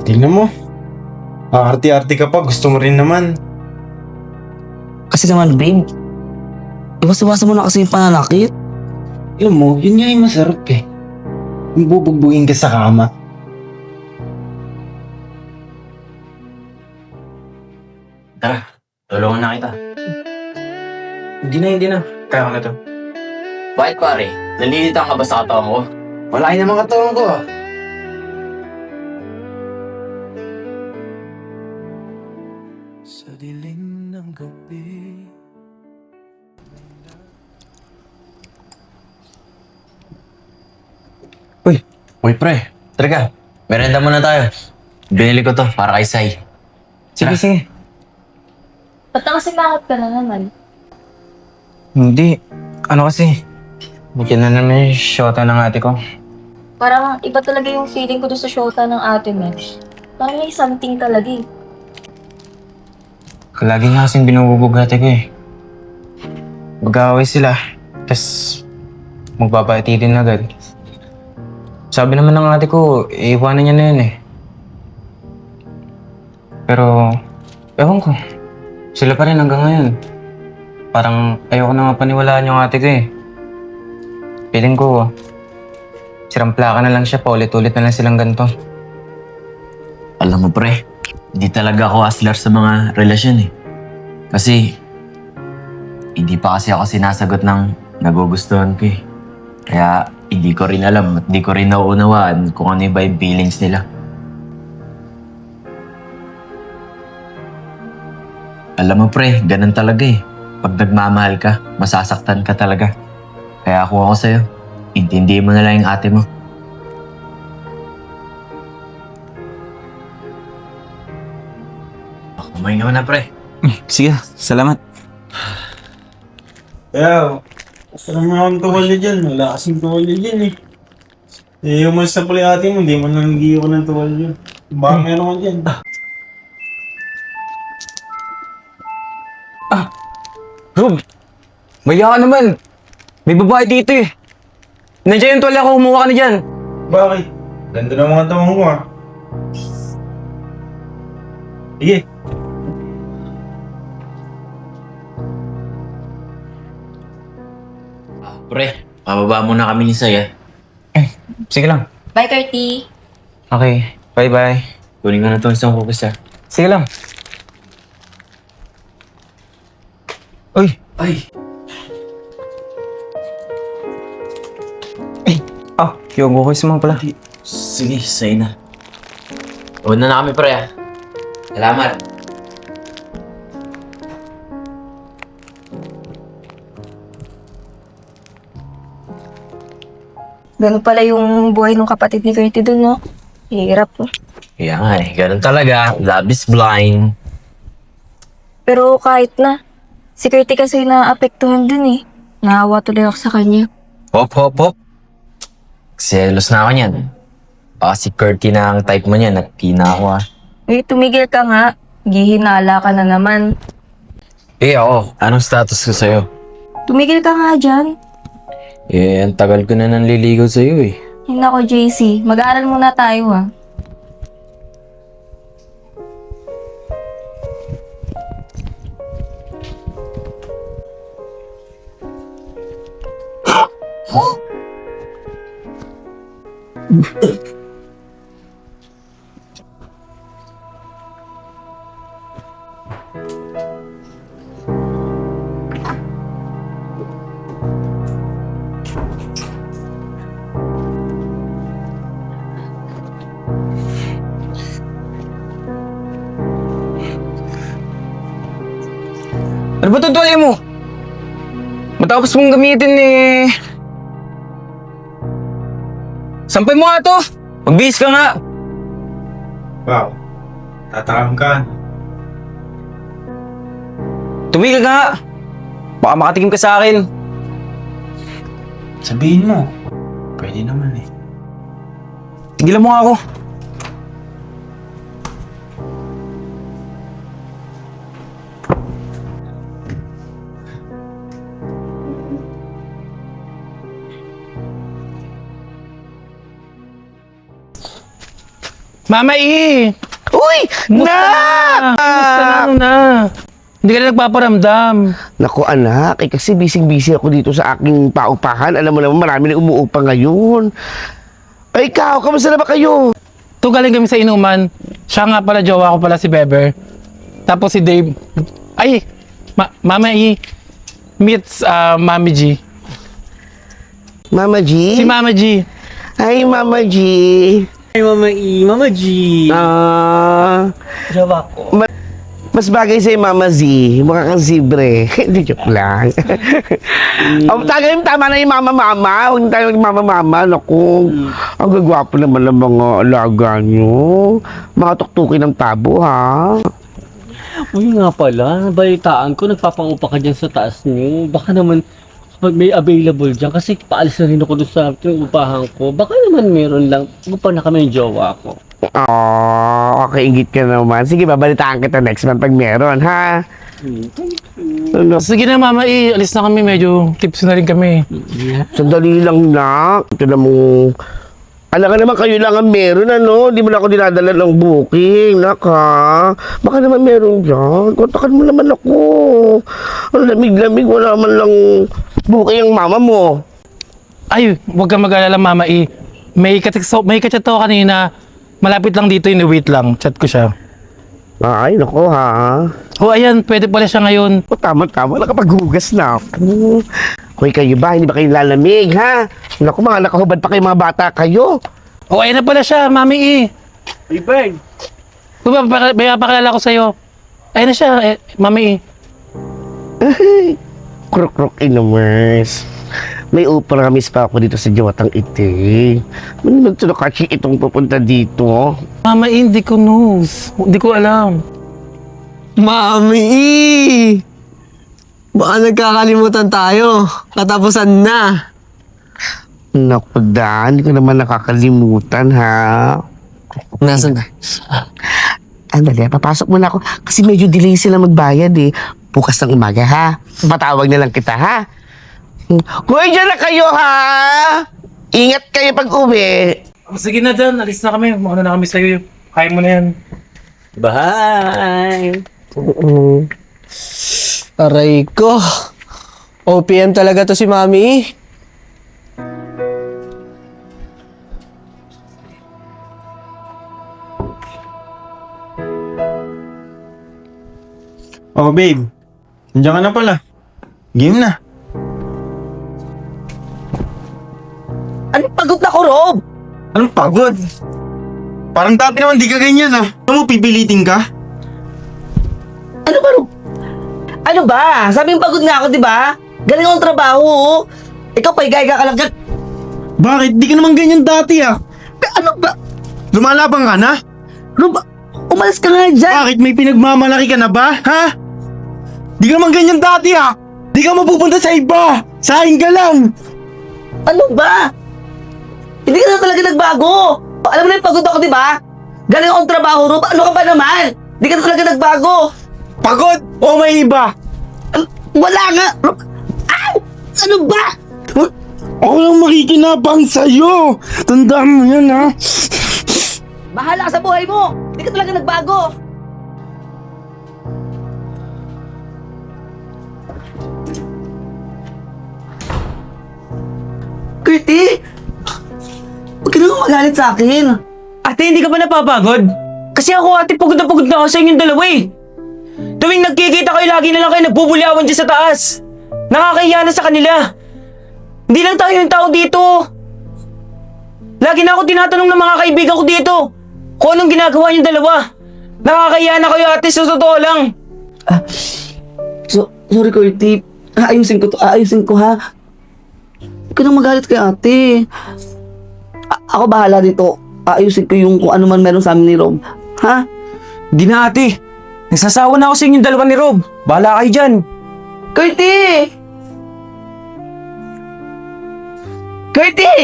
Tingnan mo. Arte-arte ka pa. Gusto mo rin naman. Kasi naman, babe. Iwas-iwasan mo na kasi yung pananakit. Alam mo, yun nga yung masarap eh. Yung bubugbugin ka sa kama. Tara, tulungan na kita. Hindi na. Kaya ko na to. Bakit pare? Nalilitang ka ba sa katawan ko? Malaki naman katawan ko ah. Sa dilim ng gabi. Uy pre, tara ka. Merenda muna tayo. Binili ko to para kay Sai. Sige. Ba't nakasimangot ka na naman? Hindi. Ano kasi? Bigyan na naman yung shota ng ate ko. Parang iba talaga yung feeling ko doon sa shota ng ate mo. Parang may something talaga eh. Lagi nga kasing binububog ate ko eh. Mag-aaway sila. Tapos magbabati din agad. Sabi naman ng ate ko, iiwanan niya na yun eh. Pero, ewan ko. Sila pa rin hanggang ngayon. Parang ayoko na mapaniwalaan yung ate ko eh. Feeling ko, siramplaka na lang siya, paulit-ulit na lang silang ganito. Alam mo pre, hindi talaga ako hustler sa mga relasyon eh. Kasi, hindi pa kasi ako sinasagot ng nagugustuhan ko eh. Kaya, hindi ko rin alam at hindi ko rin nauunawaan kung ano ba yung feelings nila. Alam mo pre, ganun talaga eh. Pag nagmamahal ka, masasaktan ka talaga. Kaya kung ako sa'yo, intindihin mo na lang yung ate mo. Kumain ka na pre. Sige, salamat. Kaya, sarang nga akong tuwalya dyan. Wala kasing tuwalya dyan eh. Yung mas sa pala ate mo, hindi mo nanggiyo ko ng tuwalya. Baka meron ka dyan. Rob, maya ka naman. May babae dito eh. Nandiyan yung tuwalya ko, kumuha ka na dyan. Bakit? Ganda ng mga tawang ko ah. Sige. Pre, pababa muna kami ni Sai ah. Sige lang. Bye, Curty! Okay. Bye-bye. Kunin ko na itong isang cookies ah. Sige lang. Uy! Ay! Yung bukos mo pala. Sige, Sai na. Una na kami pre ah. Salamat. Ganun pala yung buhay ng kapatid ni Curty dun, no? Hirap, no? Kaya nga eh, ganun talaga. Love is blind. Pero kahit na, si Curty kasi naapektuhan dun eh. Naawa tuloy ako sa kanya. Hop. Selos na ako niyan. Baka si Curty na ang type mo niyan at di na ako ah. Eh, tumigil ka nga. Gihinala ka na naman. Eh ako, anong status ko sa'yo? Tumigil ka nga dyan. Eh, ang tagal ko na nanliligaw sa'yo eh. Ay, nako, JC. Mag-aaral muna tayo, ah. Ano ba itong tuwalya mo? Matapos mong gamitin eh... Sampay mo nga to! Magbihis ka nga! Wow. Tatakam ka. Tumigil ka nga! Baka makatikim ka sa akin. Sabihin mo. Pwede naman eh. Tigilan mo nga ako. Mama E! Uy! Kumusta Na! na? Kumusta na? Ano na? Hindi ka na nagpaparamdam. Naku anak, kasi busy ako dito sa aking paupahan. Alam mo naman, marami na umuupa ngayon. Ay, ikaw, kamusta na ba kayo? Ito galing kami sa inuman. Siya nga pala, jowa ko pala si Beber. Tapos si Dave. Ay! Mama E meets Mami G. Mama G? Si Mama G. Ay, Mama G. Ay, Mama E, Mama G. Jawa ko. Mas bagay sa'yo, Mama Z. Mukha kang zibre. Hindi, joke lang. Tama na yung mama-mama. Huwag tayo yung mama-mama. Naku, ang gagwapo naman ng mga alaga nyo. Mga tuktukin ng tabo, ha? Uy nga pala, balitaan ko, nagpapaupa ka dyan sa taas niyo. Baka naman, kapag may available dyan, kasi paalis na rin ako doon sa upahan ko. Baka naman meron lang, upa na kami yung jowa ko. Oh, okay, ingit ka naman. Sige, babalitaan kita next month pag meron, ha? Ano? Sige na, Mama E. Alis na kami. Medyo tipsy na rin kami. Sandali lang, nak. Ito na mo. Alam ka naman, kayo lang ang meron, ano? Di mo na ako dinadala ng booking, nak, ha? Baka naman meron dyan. Kontakan mo naman ako. Ang lamig-lamig, wala man lang booking ang mama mo. Ay, huwag kang mag-alala, Mama E. May kachat ako kanina. Malapit lang dito yun. Wait lang. Chat ko siya. Ay, nako, ha? Oh, ayan. Pwede pala siya ngayon. O, tama-tama. Nakapaghugas na ako. Hoy, kayo ba? Hindi ba kayo lalamig, ha? Naku, mga nakahubad pa kayo mga bata kayo. Oh, ayan na pala siya, Mami E. Hey, Bern! May papakilala ko sa'yo. Ayan na siya, Mami E. Kruk-kruk inumers. May uparamis pa ako dito sa Jawatang Ite. Ano naman ito nakachi itong pupunta dito? Mama E, hindi ko knows. Hindi ko alam. Mami! Baka nagkakalimutan tayo. Katapusan na. Naku, Dan. Hindi ko naman nakakalimutan, ha? Nasaan na? Andali, papasok muna ako. Kasi medyo delay sila magbayad, eh. Bukas ng umaga, ha? Patawag na lang kita, ha? Kuya, dyan na kayo, ha? Ingat kayo pag uwi. Sige na, Dan. Alis na kami. Mauna na kami sa'yo. Kaya mo na yan. Bye! Aray ko. OPM talaga to si Mami. Oh, babe. Nandiyan ka na pala. Game na. Anong pagod na ko, Rob? Anong pagod? Parang dati naman di ka ganyan ah. Ano mo, pipilitin ka? Ano ba, Rob? Ano ba? Sabing pagod nga ako, di ba? Galing akong trabaho, oh. Ikaw, paigay ka lang dyan. Bakit? Di ka naman ganyan dati ah. Ano ba? Lumalabang ka na? Rob, umalis ka nga dyan. Bakit? May pinagmamalaki ka na ba? Ha? Di ka naman ganyan dati ah. Di ka mapupunta sa iba. Saing ka lang. Ano ba? Hindi ka na talaga nagbago. Alam mo na yung pagod ako, di ba? Galing akong trabaho, Rob. Ano ka ba naman? Hindi ka na talaga nagbago. Pagod o may iba? Wala nga, Rob. Ay! Ano ba? Ako lang makikinabang sa'yo. Tandaan mo yan ha. Bahala ka sa buhay mo. Hindi ka talaga nagbago. Curty! Huwag ka naman magalit sa akin. Ate, hindi ka ba napapagod? Kasi ako, ate, pagod na pagod na ako sa inyong dalawa eh. Tuwing nagkikita kayo, lagi na lang kayo nagbubuliawan dyan sa taas. Nakakahiya na sa kanila. Hindi lang tayo yung tao dito. Lagi na ako tinatanong ng mga kaibigan ko dito kung anong ginagawa niyong dalawa. Nakakahiya na kayo, ate, sa totoo lang. Sorry, Curty. Aayusin ko ha. Huwag ka nang magalit kay ate. Ako bahala dito. Aayusin ko yung kung ano man meron sa amin ni Rob. Ha? Hindi na, ate. Nagsasawa na ako sa inyong dalawa ni Rob. Bahala kayo dyan. Curty! Curty!